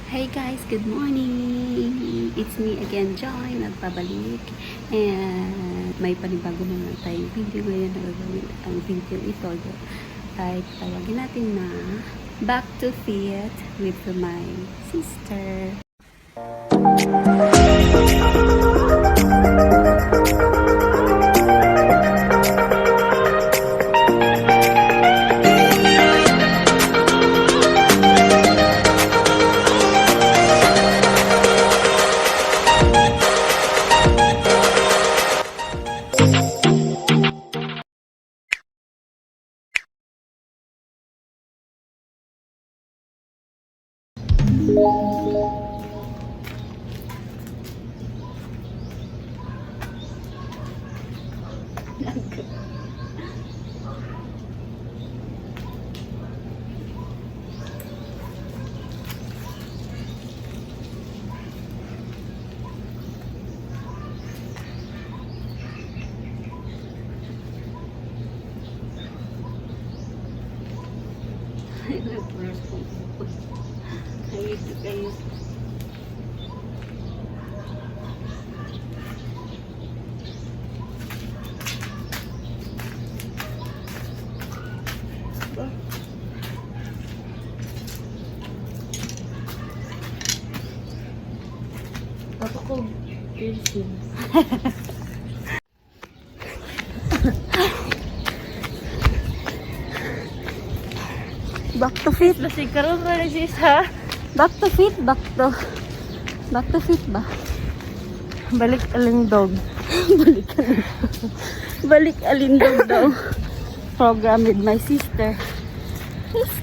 Hey guys, good morning! It's me again, Joy, nagpabalik. And may panibago na naman tayong video ngayon na gagawin. Ang video ito ay tawagin natin na Back to Fit with my sister. Papa ko piercing. Back to fit. Lasig karon ra ni sis ha. Back to fit. Back to fit ba? Balik Alindog. Balik Alindog. Balik Alindog daw. Program with my sister.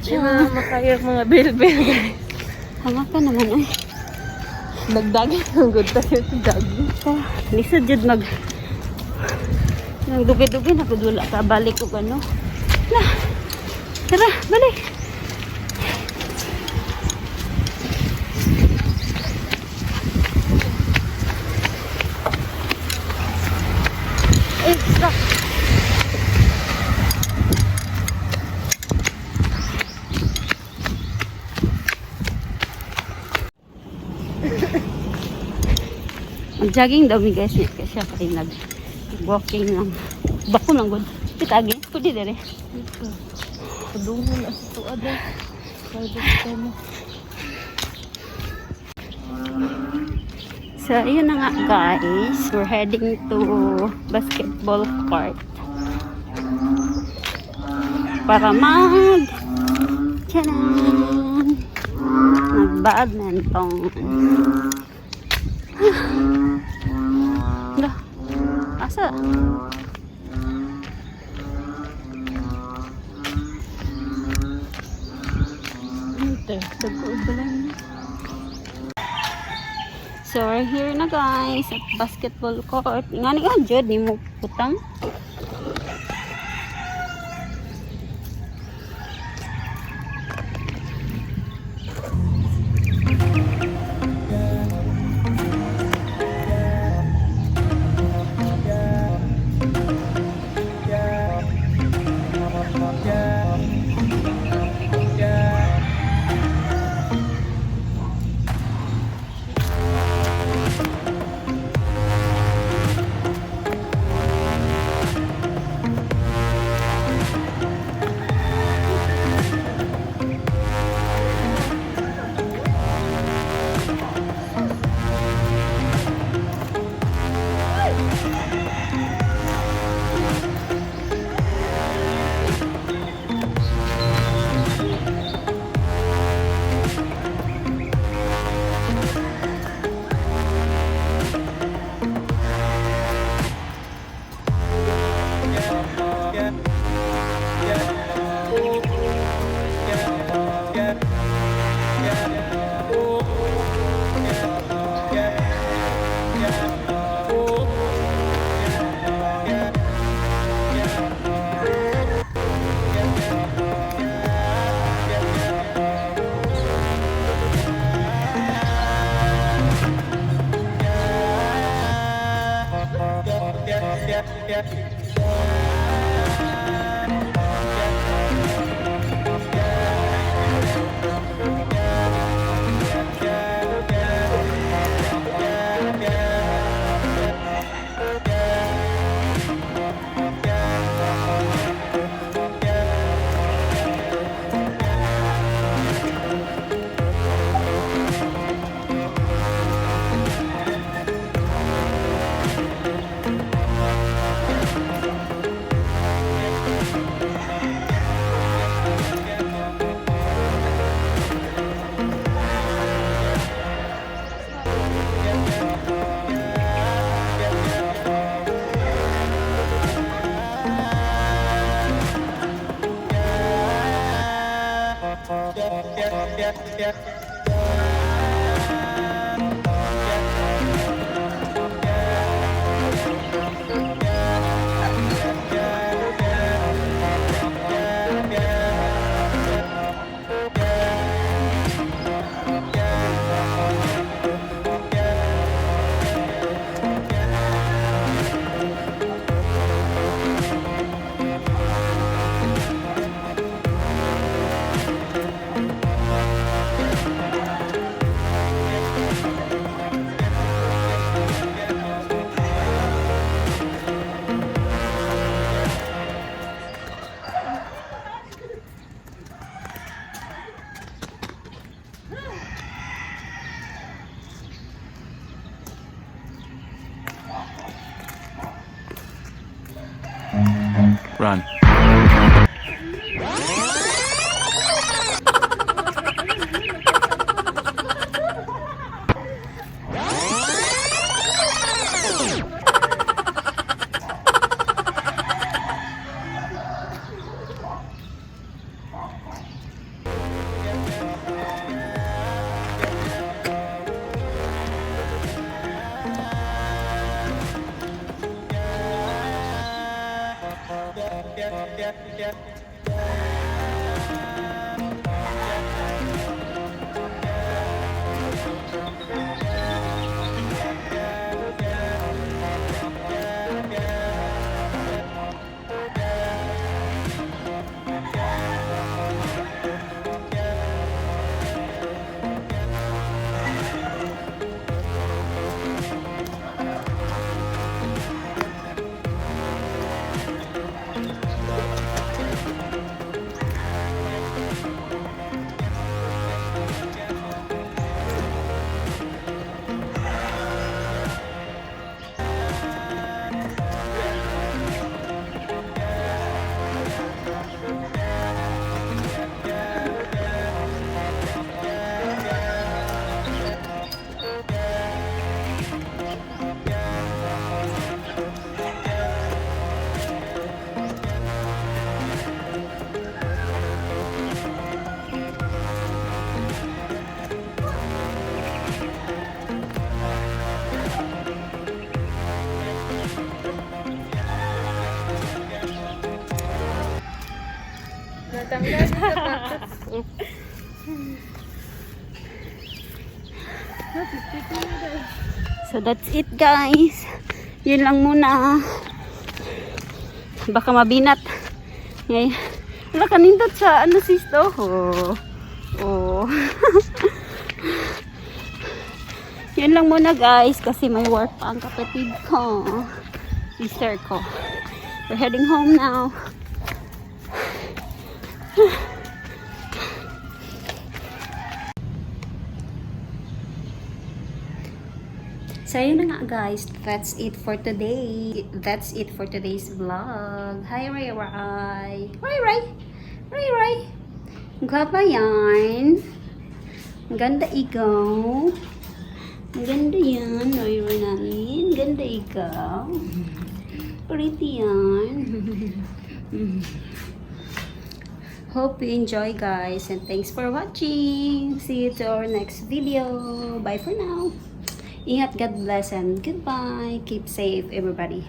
Di na makaya mga bilbil guys. Hanga ka naman ay. Nagdagay ang good tayo ito dagay. Lisa jud mag nang dugi-dugi na kudula ka balik ko ano. Lah. Tara, balik. Stop. Mag-jogging daw mi guys niya kasi kay nag-walking lang. Bako lang gud. Pitagi, pwede dire. Padungon na sa tuwa daw. So, yun na nga guys. We're heading to basketball court. Para Tchanan! Mag-badminton. Dah. Asa? Ito. Tagpuod ba lang? So, we're here na guys at basketball court. Nga ni ka, Jod, ni mo putang. Run. Natanggal sa patas ko. So that's it guys. Yun lang muna. Baka mabinat. Ngayon. Wala kanindot sa ano sisto. Oh. Oh. Yun lang muna guys. Kasi may work pa ang kapatid ko. Sister ko. We're heading home now. So yun na nga guys, that's it for today. That's it for today's vlog. Hi Ray Ray. Ray Ray. Gwapa yan. Ang ganda ikaw. Ang ganda yan. Ray Ray namin. Ganda ikaw. Pretty yan. Hope you enjoy guys and thanks for watching. See you to our next video. Bye for now. Ingat, God bless, and goodbye. Keep safe, everybody.